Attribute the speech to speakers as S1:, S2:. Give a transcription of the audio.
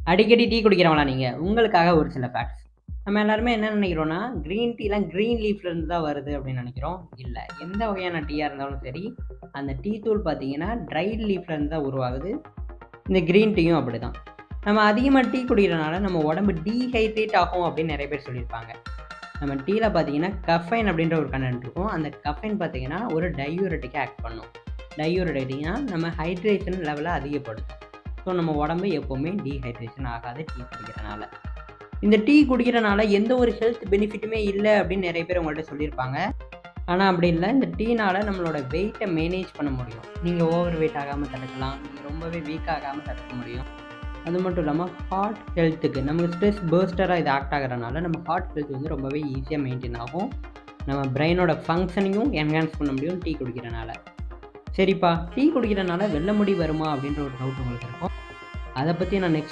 S1: அடிக்கடி டீ குடிக்கிறவங்களா நீங்க? உங்களுக்காக ஒரு சில ஃபேக்ட்ஸ். நம்ம எல்லாருமே என்ன நெனைக்கிறோம்னா, கிரீன் டீலாம் கிரீன் லீஃப்ல இருந்து தான் வருது அப்படின்னு நெனைக்கிறோம். இல்ல. எந்த வகையான டீயா இருந்தாலும் சரி, அந்த டீ தூள் பார்த்தீங்கன்னா, ட்ரைட் லீஃப்ல இருந்து தான் உருவாகுது. இந்த கிரீன் டீயும் அப்படிதான். நம்ம அதிகமா டீ குடிக்கிறனால நம்ம உடம்பு டீஹைட்ரேட் ஆகும் அப்படின்னு நெறைய பேர் சொல்லியிருப்பாங்க. நம்ம டீல பார்த்தீங்கன்னா, கஃபைன் அப்படின்ற ஒரு கண்டென்ட் இருக்கும். அந்த கஃபைன் பார்த்தீங்கன்னா, ஒரு டையூரெட்டிக்கா ஆக்ட் பண்ணும். டையூரெட்டிக்னா நம்ம ஹைட்ரேஷன் லெவல அதிகப்படுத்தும். ஸோ நம்ம உடம்பு எப்பவுமே டீஹைட்ரேஷன் ஆகாது டீ குடிக்கிறனால. இந்த டீ குடிக்கிறனால எந்த ஒரு ஹெல்த் பெனிஃபிட்டுமே இல்ல அப்படின்னு நெறைய பேர் உங்கள்ட்ட சொல்லியிருப்பாங்க. ஆனா அப்படி இல்ல. இந்த டீனால நம்மளோட வெயிட்ட மேனேஜ் பண்ண முடியும். நீங்க ஓவர் வெயிட் ஆகாம தடுக்கலாம். நீங்க ரொம்பவே வீக் ஆகாம தடுக்க முடியும். அது மட்டும் இல்லாம ஹார்ட் ஹெல்த்துக்கு நமக்கு ஸ்ட்ரெஸ் பர்ஸ்டரா இது ஆக்ட் ஆகுறனால நம்ம ஹார்ட் ஹெல்த் வந்து ரொம்பவே ஈஸியா மெயின்டெயின் ஆகும். நம்ம பிரெயினோட ஃபங்ஷனையும் என்ஹான்ஸ் பண்ண முடியும் டீ குடிக்கிறனால. சரிப்பா, டீ குடிக்கிறனால வெள்ள முடி வருமா அப்படின்ற ஒரு டவுட் உங்களுக்கு இருக்கும். அத பத்தி நான் நெக்ஸ்ட்